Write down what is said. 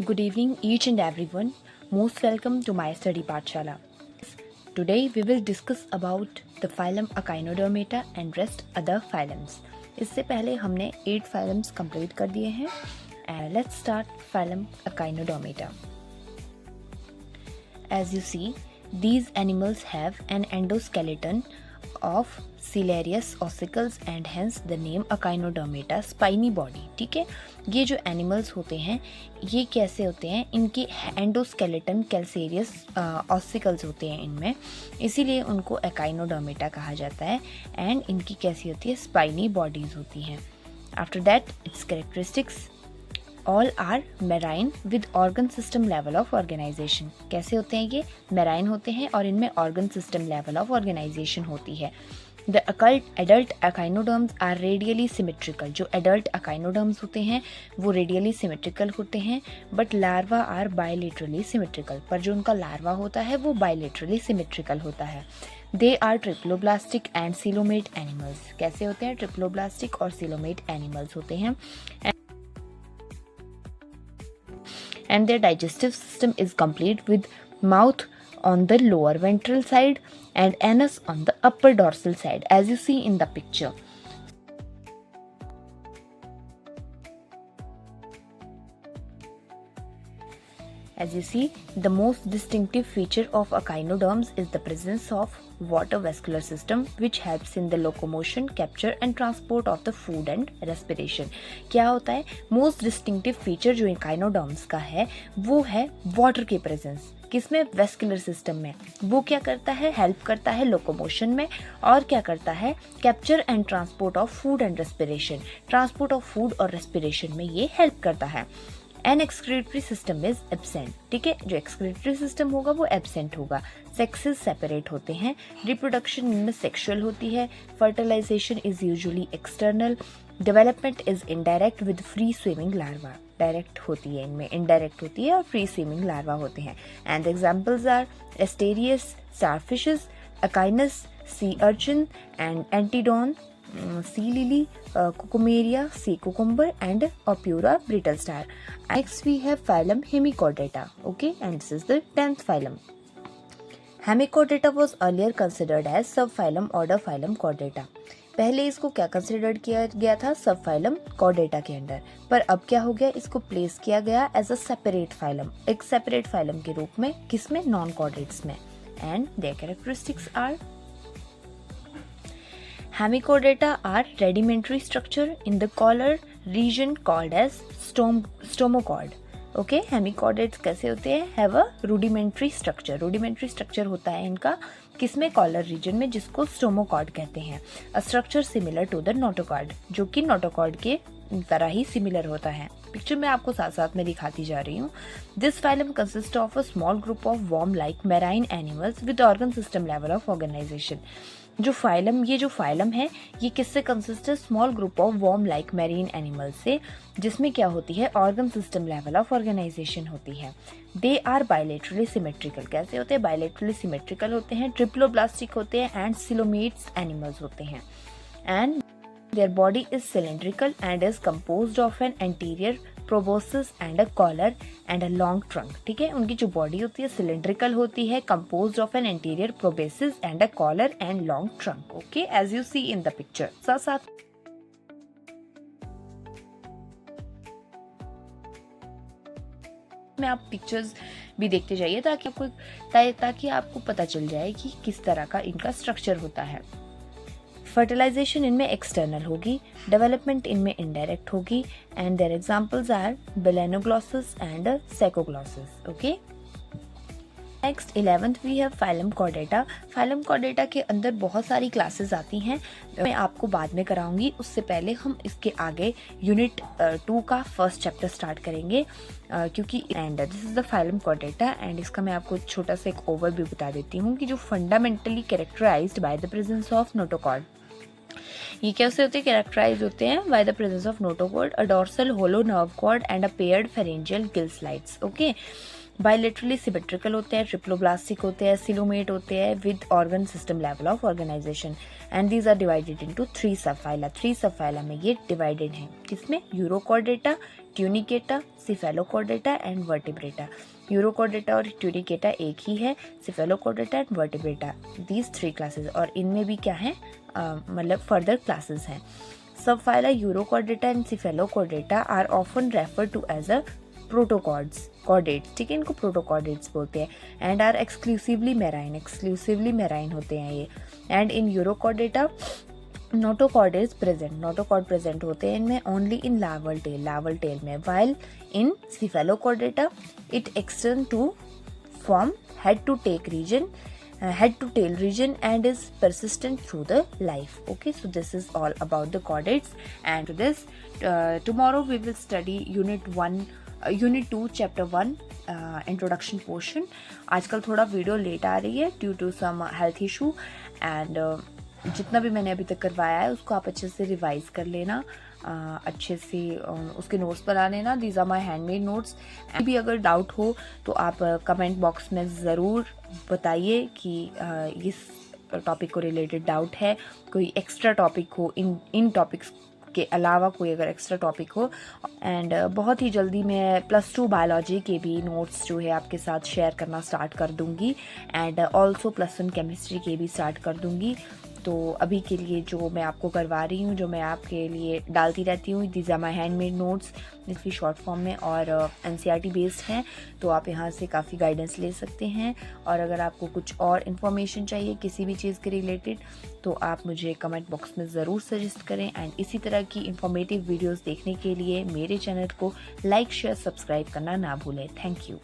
Good evening, each and everyone. Most welcome to my study Pathshala. Today we will discuss about the phylum Echinodermata and rest other phylums. इससे पहले हमने 8 phylums complete कर दिए हैं. And let's start phylum Echinodermata. As you see, these animals have an endoskeleton of ciliarious ossicles and hence the name Echinodermata, spiny body. ठीक है, ये जो एनिमल्स होते हैं ये कैसे होते हैं, इनके एंडोस्केलेटन कैल्सेरियस ऑसिकल्स होते हैं इनमें, इसीलिए उनको एकाइनोडर्मेटा कहा जाता है. एंड इनकी कैसी होती है, स्पाइनी बॉडीज होती हैं. After that its characteristics, all are marine with organ system level of organisation. कैसे होते हैं ये, मेराइन होते हैं और इनमें organ system level of organisation होती है. The adult echinoderms are radially symmetrical. जो एडल्ट एकाइनोडर्म्स होते हैं वो रेडियली सिमेट्रिकल होते हैं, but larva are bilaterally symmetrical. पर जो उनका लार्वा होता है वो बायलेटरली सिमेट्रिकल होता है. They are triploblastic and coelomate animals. कैसे होते हैं, ट्रिप्लोब्लास्टिक और सीलोमेट एनिमल्स होते हैं. And their digestive system is complete with mouth on the lower ventral side and anus on the upper dorsal side, as you see in the picture. As you see, the most distinctive feature of echinoderms is the presence of water vascular system which helps in the locomotion, capture and transport of the food and respiration. क्या होता है, most distinctive feature जो echinoderms का है वो है water के presence. किसमें, वेस्कुलर सिस्टम में. वो क्या करता है, हेल्प करता है लोकोमोशन में, और क्या करता है, capture and transport of food and respiration. Transport of food और रेस्पिरेशन में ये हेल्प करता है. An excretory system is absent. ठीक है, जो एक्सक्रीटरी सिस्टम होगा वो एब्सेंट होगा. सेक्सेस सेपरेट होते हैं. रिप्रोडक्शन इनमें सेक्सुअल होती है. Fertilisation is usually external. Development is indirect with free swimming larva. Direct होती है इनमें, इनडायरेक्ट होती है और फ्री स्विमिंग लार्वा होते हैं. And examples are Asterias, starfishes, Echinus, sea urchin and Antedon, sea lily, cucumeria, sea cucumber and Opura brittle star. Next we have phylum Hemichordata. Okay, and this is the 10th phylum. Hemichordata was earlier considered as subphylum order phylum Chordata. पहले इसको क्या consider किया गया था, सब phylum Chordata के under, पर अब क्या हो गया, इसको प्लेस किया गया एज अ सेपरेट फाइलम, एक सेपरेट फाइलम के रूप में. किसमें, नॉन कॉर्डेट्स में. And their characteristics are, Hemichordata are rudimentary structure in the collar region called as stomochord. Okay, hemichordates कैसे होते हैं, have a rudimentary structure. rudimentary structure होता है इनका किसमें, कॉलर रीजन में, जिसको स्टोमोकॉर्ड कहते हैं. A structure similar to the notochord, जो कि नोटोकॉर्ड के तरह ही सिमिलर होता है. पिक्चर में आपको साथ साथ में दिखाती जा रही हूँ. This phylum consist of a small group of worm like marine animals with organ system level of organisation. जो फाइलम, ये जो फाइलम है ये किससे कंसिस्ट है, small group of worm like marine animals से, जिसमें क्या होती है, organ system level of organisation होती है. They are bilaterally symmetrical. कैसे होते हैं, बायलेटरली सिमेट्रिकल होते हैं, ट्रिप्लोब्लास्टिक होते हैं एंड सिलोमेट्स एनिमल्स होते हैं. And their body is cylindrical and is composed of an anterior proboscis and a collar and a long trunk. ठीक है, उनकी जो बॉडी होती है सिलेंड्रिकल होती है, composed of an anterior proboscis and a collar and long trunk. Okay, as you see in the picture. साथ में आप पिक्चर्स भी देखते जाइए ताकि आपको पता चल जाए कि किस तरह का इनका स्ट्रक्चर होता है. फर्टिलाइजेशन इनमें एक्सटर्नल होगी, डेवलपमेंट इनमें इनडायरेक्ट होगी. And their examples are Balanoglossus and Saccoglossus. Okay, next 11th we have phylum Chordata. Phylum Chordata के अंदर बहुत सारी क्लासेस आती हैं, मैं आपको बाद में कराऊंगी. उससे पहले हम इसके आगे यूनिट 2 का फर्स्ट चैप्टर स्टार्ट करेंगे, क्योंकि and this is the phylum Chordata. And इसका मैं आपको छोटा सा एक ओवरव्यू बता देती हूँ कि जो fundamentally characterised by the presence of notochord. ये कैसे होते हैं, कैरेक्टराइज होते हैं by the presence of notochord, a dorsal hollow nerve cord and a paired pharyngeal gill slides. Okay, bilaterally symmetrical होते हैं, ट्रिप्लोब्लास्टिक होते हैं, सिलोमेट होते हैं with organ system level of organisation and these are divided into 3 subphyla. 3 subphyla में ये divided हैं, किसमें? Urochordata, tunicata, cephalochordata and vertebrata. Urochordata और ट्यूनिकेटा एक ही है, Cephalochordata and Vertebrata, these 3 classes. और इनमें भी क्या है, मतलब फर्दर क्लासेस हैं। Subphyla Urochordata and Cephalochordata are often referred to as a protochordates, ठीक है, इनको प्रोटोकॉर्डेट्स बोलते हैं। एंड आर एक्सक्लूसिवली मेराइन होते हैं ये। And in Urochordata notochordates present, notochord present होते हैं इनमें ओनली इन लार्वल टेल में, while in Cephalochordata it extend to form head to tail region and is persistent through the life. Okay, so this is all about the chordates. And to this tomorrow we will study unit 2 chapter 1 introduction portion. आजकल थोड़ा video late आ रही है due to some health issue and जितना भी मैंने अभी तक करवाया है उसको आप अच्छे से रिवाइज कर लेना, अच्छे से उसके नोट्स बना लेना। These are my handmade notes. भी अगर डाउट हो तो आप कमेंट बॉक्स में ज़रूर बताइए कि इस टॉपिक को रिलेटेड डाउट है, कोई एक्स्ट्रा टॉपिक हो, इन टॉपिक्स के अलावा कोई अगर एक्स्ट्रा टॉपिक हो। एंड बहुत ही जल्दी मैं +2 बायोलॉजी के भी नोट्स जो है आपके साथ शेयर करना स्टार्ट कर दूंगी एंड ऑल्सो +1 केमिस्ट्री के भी स्टार्ट कर दूंगी। तो अभी के लिए जो मैं आपको करवा रही हूँ, जो मैं आपके लिए डालती रहती हूँ, these are my handmade notes, इसकी शॉर्ट फॉर्म में और NCERT बेस्ड हैं, तो आप यहाँ से काफ़ी गाइडेंस ले सकते हैं। और अगर आपको कुछ और इन्फॉर्मेशन चाहिए किसी भी चीज़ के रिलेटेड तो आप मुझे कमेंट बॉक्स में ज़रूर सजेस्ट करें। एंड इसी तरह की इंफॉर्मेटिव वीडियोज़ देखने के लिए मेरे चैनल को लाइक, शेयर, सब्सक्राइब करना ना भूलें। Thank you.